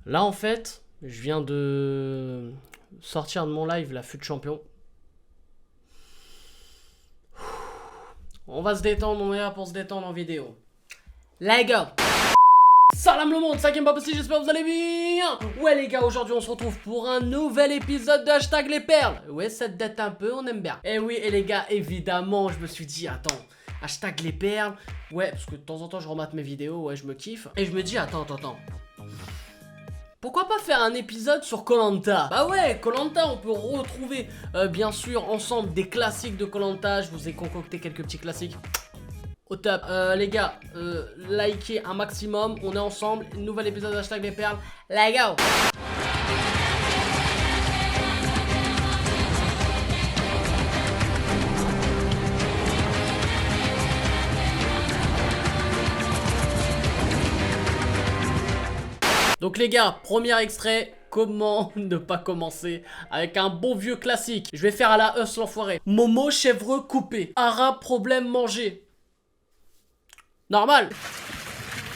Là, en fait, je viens de sortir de mon live la FUT Champion. On va se détendre, on est là pour se détendre en vidéo. Les gars, salam le monde, 5ème pas possible, j'espère que vous allez bien. Ouais les gars, aujourd'hui on se retrouve pour un nouvel épisode de Hashtag les perles. Ouais, ça date un peu, on aime bien. Et oui, et les gars, évidemment, je me suis dit, attends, Hashtag les perles. Ouais, parce que de temps en temps je remate mes vidéos, ouais, je me kiffe. Et je me dis, attends. Pourquoi pas faire un épisode sur koh? Bah ouais, koh, on peut retrouver bien sûr ensemble des classiques de koh. Je vous ai concocté quelques petits classiques. Au top. Les gars, likez un maximum. On est ensemble. Nouvel épisode de Hashtag les perles. Let's go. Donc les gars, premier extrait, comment ne pas commencer avec un bon vieux classique. Je vais faire à la Us l'enfoiré. Momo chèvre coupé. Arabe problème manger. Normal.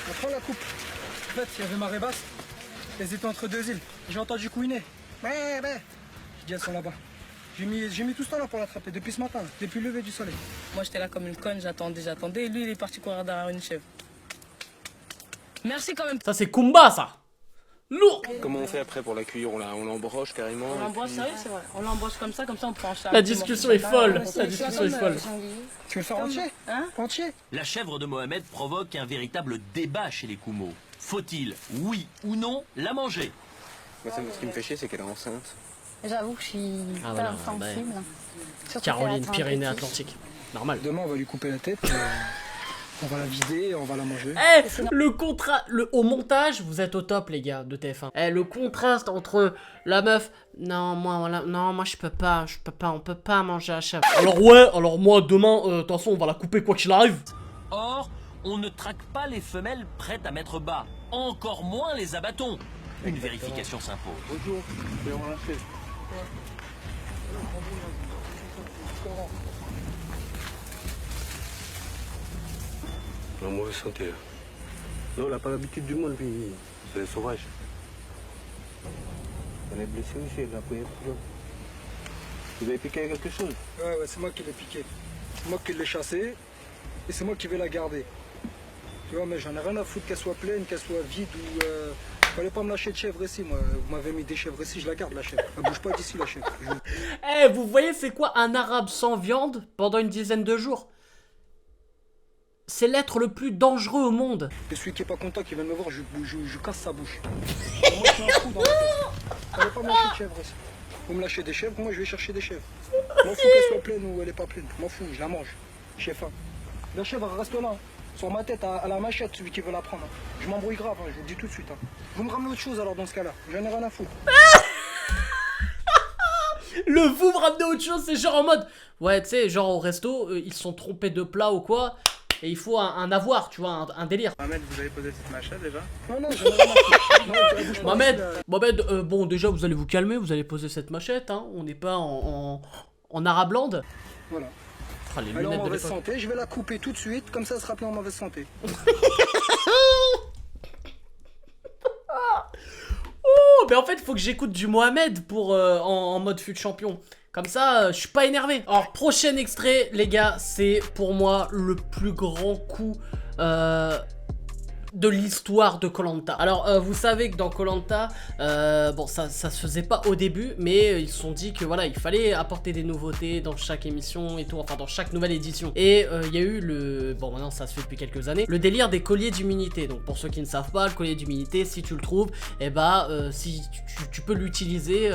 On prend la coupe. En fait, il y avait marée basse. Elles étaient entre deux îles. J'ai entendu couiner. Ouais. Je dis elles sont là-bas. J'ai mis tout ce temps là pour l'attraper, depuis ce matin, depuis le lever du soleil. Moi j'étais là comme une conne, j'attendais. Et lui il est parti courir derrière une chèvre. Merci quand même. Ça c'est Kumba ça. Lourd. Comment on fait après pour la cuire? On l'embroche carrément? On l'embroche, sérieux, c'est vrai. On l'embroche comme ça on prend ça. La discussion est folle. La discussion est folle. Tu veux le faire entier? Hein? Entier? La chèvre de Mohamed provoque un véritable débat chez les Koumo. Faut-il, oui ou non, la manger? Moi, ce qui me fait chier, c'est qu'elle est enceinte. J'avoue que je suis Ah, pas voilà, sensible. Surtout Caroline, qu'elle attend un Pyrénées-Atlantiques. Normal. Demain, on va lui couper la tête. On va la vider, on va la manger. Eh, le contraste, au montage, vous êtes au top les gars de TF1. Eh, le contraste entre la meuf, non moi je peux pas, on peut pas manger à chèvre. Alors moi demain, de toute façon on va la couper quoi qu'il arrive. Or, on ne traque pas les femelles prêtes à mettre bas. Encore moins les abattons. Une vérification s'impose. Bonjour, je vais en lâcher. En mauvaise santé. Non, elle n'a pas l'habitude du monde, puis c'est sauvage. Elle est blessée aussi, elle a pris un coup. Vous avez piqué quelque chose? Ouais, c'est moi qui l'ai piqué. C'est moi qui l'ai chassé. Et c'est moi qui vais la garder. Tu vois, mais j'en ai rien à foutre qu'elle soit pleine, qu'elle soit vide ou... Fallait pas me lâcher de chèvre ici, moi. Vous m'avez mis des chèvres ici, je la garde la chèvre. Elle bouge pas d'ici la chèvre. Eh, vous voyez c'est quoi un arabe sans viande pendant une dizaine de jours? C'est l'être le plus dangereux au monde. Et celui qui est pas content, qui vient de me voir, je casse sa bouche. Moi, je suis un fou dans la tête. Fallait pas me lâcher de chèvre ici. Vous me lâchez des chèvres, moi je vais chercher des chèvres. M'en fous qu'elle soit pleine ou elle est pas pleine. M'en fous, je la mange. J'ai faim. La chèvre elle reste là. Sur ma tête, à la machette, celui qui veut la prendre. Je m'embrouille grave, je vous le dis tout de suite. Vous me ramenez autre chose alors dans ce cas-là. J'en ai rien à foutre. Le vous me ramenez autre chose, c'est genre en mode, ouais tu sais, genre au resto, ils se sont trompés de plat ou quoi. Et il faut un avoir, tu vois, un délire. Mohamed, vous avez posé cette machette déjà? Non, j'en ai rien à foutre. Non, elle bouge pas Mohamed, d'ici, là. bon déjà vous allez vous calmer, vous allez poser cette machette, hein. On n'est pas en Arablande. Voilà. Ah, les Elle est en lunettes de mauvaise l'époque. santé, je vais la couper tout de suite, comme ça elle sera plus en mauvaise santé. Oh, mais en fait, il faut que j'écoute du Mohamed pour en mode fut champion. Comme ça, je suis pas énervé. Alors, prochain extrait, les gars, c'est pour moi le plus grand coup de l'histoire de koh. Alors, vous savez que dans koh, bon, ça se faisait pas au début, mais ils se sont dit que voilà, il fallait apporter des nouveautés dans chaque émission et tout, enfin dans chaque nouvelle édition. Et il y a eu bon maintenant ça se fait depuis quelques années, le délire des colliers d'immunité. Donc pour ceux qui ne savent pas, le collier d'immunité, si tu le trouves, et si tu peux l'utiliser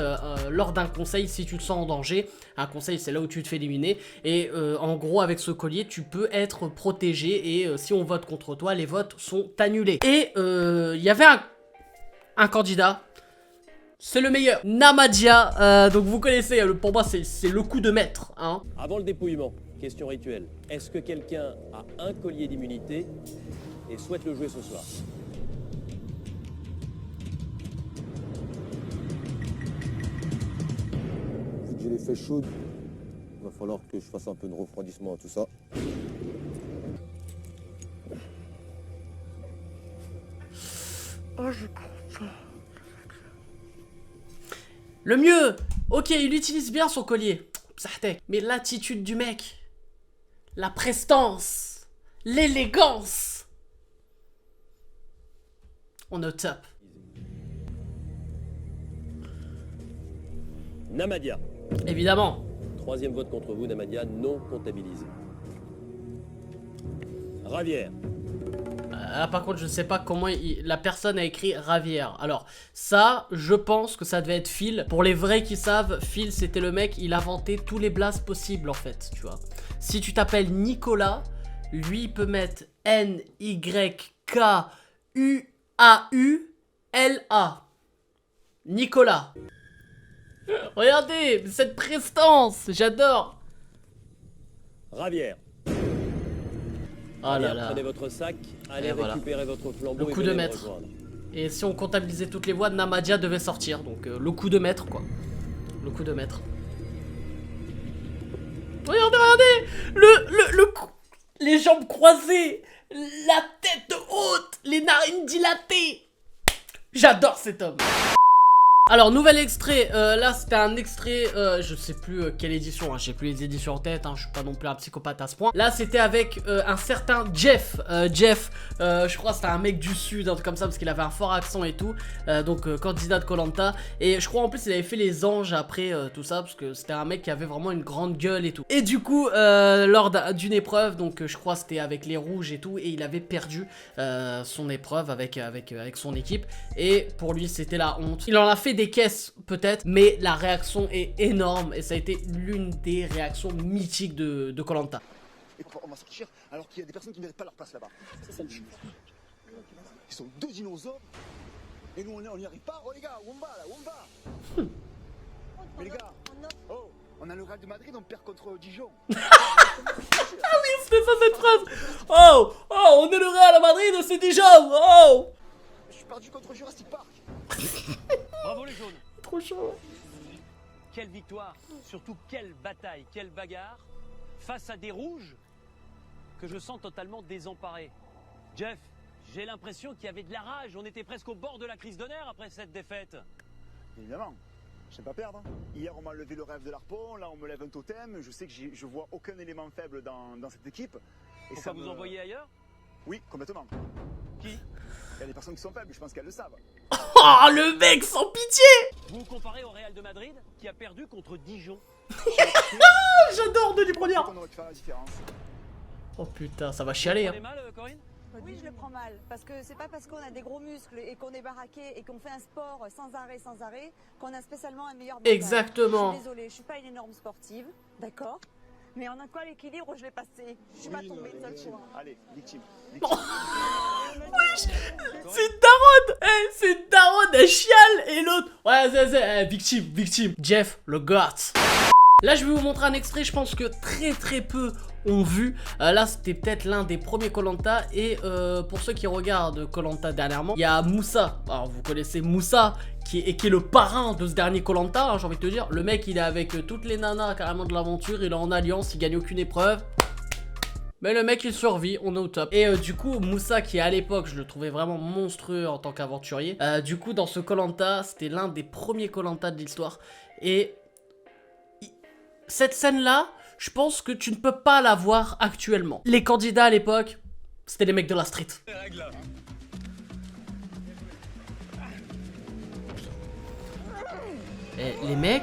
lors d'un conseil si tu te sens en danger. Un conseil, c'est là où tu te fais éliminer. Et en gros, avec ce collier, tu peux être protégé. Et si on vote contre toi, les votes sont annulés. Et il y avait un candidat. C'est le meilleur. Namadia. Donc vous connaissez, pour moi, c'est le coup de maître. Hein. Avant le dépouillement, question rituelle. Est-ce que quelqu'un a un collier d'immunité et souhaite le jouer ce soir? Vu que j'ai les fesses chaudes, il va falloir que je fasse un peu de refroidissement à tout ça. Oh, je comprends. Le mieux, ok, il utilise bien son collier. Psahtek. Mais l'attitude du mec, la prestance, l'élégance. On est au top. Namadia. Évidemment. Troisième vote contre vous, Namadia, non comptabilisé. Ravière. Là, par contre, je sais pas comment la personne a écrit Ravière. Alors, ça, je pense que ça devait être Phil. Pour les vrais qui savent, Phil, c'était le mec, il inventait tous les blazes possibles, en fait, tu vois. Si tu t'appelles Nicolas, lui, il peut mettre N-Y-K-U-A-U-L-A. Nicolas. Regardez, cette prestance, j'adore. Ravière. Oh là là. Prenez votre sac, allez Et voilà. récupérer votre flambeau Le et coup de venez me maître. rejoindre. Et si on comptabilisait toutes les voix, Namadia devait sortir. Donc le coup de maître, quoi. Le coup de maître. Regardez, regardez le coup. Les jambes croisées, la tête haute, les narines dilatées. J'adore cet homme. Alors, nouvel extrait, là c'était un extrait, je sais plus quelle édition, hein, j'ai plus les éditions en tête, hein, je suis pas non plus un psychopathe à ce point. Là c'était avec un certain Jeff, je crois c'était un mec du sud, un truc comme ça, parce qu'il avait un fort accent et tout, donc candidat de Koh-Lanta. Et je crois en plus il avait fait les anges après tout ça, parce que c'était un mec qui avait vraiment une grande gueule et tout. Et du coup, lors d'une épreuve, donc je crois c'était avec les rouges et tout, et il avait perdu son épreuve avec son équipe, et pour lui c'était la honte. Il en a fait des caisses peut-être, mais la réaction est énorme et ça a été l'une des réactions mythiques de Koh-Lanta. Et on va sortir alors qu'il y a des personnes qui ne méritent pas leur place là-bas. C'est ça le chou. Ils sont deux dinosaures et nous on n'y arrive pas. Oh les gars, où on va là, où on va? Mais les gars, oh, on a le Real de Madrid, on perd contre Dijon. Ah oui, c'était ça cette phrase. Oh, on est le Real à Madrid, c'est Dijon. Oh, Je suis perdu contre Jurassic Park. Bravo les jaunes. trop chaud. Quelle victoire, surtout quelle bataille, quelle bagarre, face à des rouges que je sens totalement désemparés. Jeff, j'ai l'impression qu'il y avait de la rage, on était presque au bord de la crise de nerfs après cette défaite. Évidemment, je sais pas perdre. Hier on m'a levé le rêve de l'harpon, là on me lève un totem. Je sais que je vois aucun élément faible dans cette équipe. Et Faut pas vous envoyer ailleurs? Oui, complètement. Qui? Il y a des personnes qui sont faibles, je pense qu'elles le savent. Oh, le mec sans pitié. Vous vous comparez au Real de Madrid qui a perdu contre Dijon. J'adore Denis Brognard. On aurait pu faire la différence. Oh putain, ça va chialer, Vous hein. prenez mal, Corinne? Oui, je le prends mal. Parce que c'est pas parce qu'on a des gros muscles et qu'on est baraqué et qu'on fait un sport sans arrêt, qu'on a spécialement un meilleur mental. Exactement. Je suis désolée, je suis pas une énorme sportive, d'accord? Mais en un quoi l'équilibre, je l'ai passé. Je suis pas tombée de seule fois. Allez, victime. C'est une daronne. C'est une daronne, elle chiale. Et l'autre, ouais, c'est victime. Jeff, le goth. Là, je vais vous montrer un extrait, je pense que très peu ont vu. Là, c'était peut-être l'un des premiers Koh-Lanta. Et pour ceux qui regardent Koh-Lanta dernièrement, il y a Moussa. Alors, vous connaissez Moussa, qui est le parrain de ce dernier Koh-Lanta, hein, j'ai envie de te dire. Le mec, il est avec toutes les nanas carrément de l'aventure. Il est en alliance, il gagne aucune épreuve. Mais le mec il survit, on est au top. Et du coup Moussa qui à l'époque je le trouvais vraiment monstrueux en tant qu'aventurier, du coup dans ce Koh-Lanta c'était l'un des premiers Koh-Lanta de l'histoire. Et cette scène là, je pense que tu ne peux pas la voir actuellement. Les candidats à l'époque, c'était les mecs de la street. Et les mecs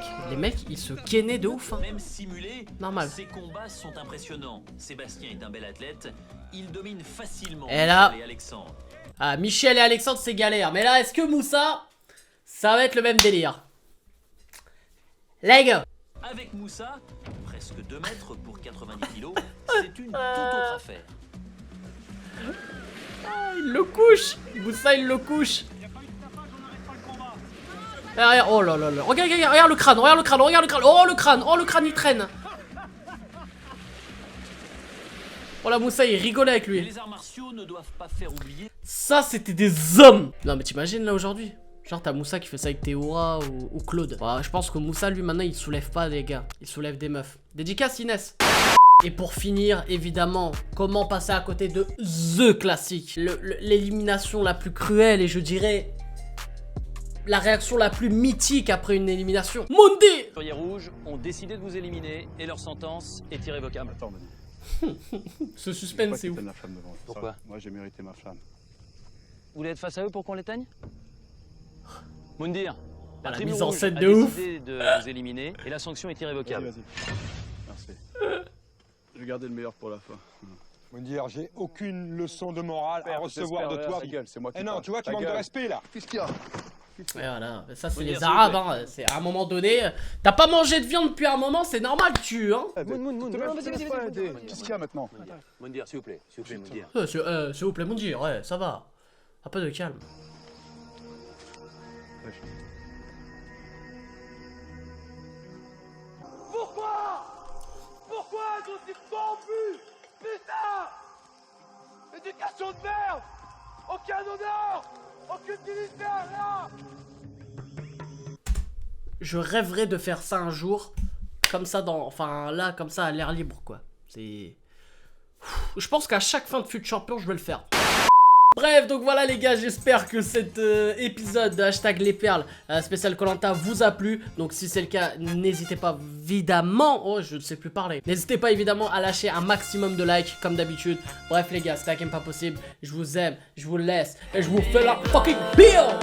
ils se kennaient de ouf, hein. Même simulés, Normal. ces combats sont impressionnants. Sébastien est un bel athlète, il domine facilement Et là- Michel et Alexandre. Ah, Michel et Alexandre c'est galère. Mais là est-ce que Moussa, ça va être le même délire? Les gars. Avec Moussa, presque 2 mètres pour 90 kilos, c'est une toute autre affaire. Il le couche. Moussa il le couche. Regarde, oh là là là. Regarde le crâne. Oh le crâne il traîne. Oh la Moussa il rigolait avec Et lui. les arts martiaux ne doivent pas faire oublier. Ça c'était des hommes. Non mais t'imagines là aujourd'hui, genre t'as Moussa qui fait ça avec Théora ou Claude. Bah, je pense que Moussa lui maintenant il soulève pas des gars, il soulève des meufs. Dédicace Inès. Et pour finir, évidemment, comment passer à côté de THE classique, l'élimination la plus cruelle et je dirais la réaction la plus mythique après une élimination. Mundi! Les Furiers Rouges ont décidé de vous éliminer et leur sentence est irrévocable. Attends, Manu. Ce suspense, c'est ouf. La flamme devant. Pourquoi? Moi, j'ai mérité ma flamme. Vous voulez être face à eux pour qu'on l'éteigne? Moundir, la La tribune mise en rouge scène a de ouf. décidé de vous éliminer et la sanction est irrévocable. Vas-y. Merci. Je vais garder le meilleur pour la fin. Moundir, j'ai aucune leçon de morale à recevoir de toi. C'est moi qui Eh non, parle. tu vois, tu Ta manques de gueule. respect là. Qu'est-ce qu'il y a? Et voilà, ça c'est Faut les dire, s'il vous Arabes, plaît. hein. C'est à un moment donné, t'as pas mangé de viande depuis un moment, c'est normal que tu, hein. Qu'est-ce qu'il y a maintenant? Moundir, s'il vous plaît, Moundir. S'il vous plaît, Mundi, ouais, ça va. Un peu de calme. Pourquoi sont-ils corrompus? Putain! Éducation de merde! Aucun honneur! Aucune dignité, rien! Je rêverais de faire ça un jour, comme ça enfin là, comme ça à l'air libre quoi. C'est... Je pense qu'à chaque fin de fut champion, je vais le faire. Bref, donc voilà les gars, j'espère que cet épisode de hashtag les perles spécial Koh-Lanta vous a plu. Donc si c'est le cas, n'hésitez pas évidemment, oh je ne sais plus parler, n'hésitez pas évidemment à lâcher un maximum de likes comme d'habitude. Bref les gars, c'était Hakim Pas Possible, je vous aime, je vous laisse et je vous fais la fucking bills.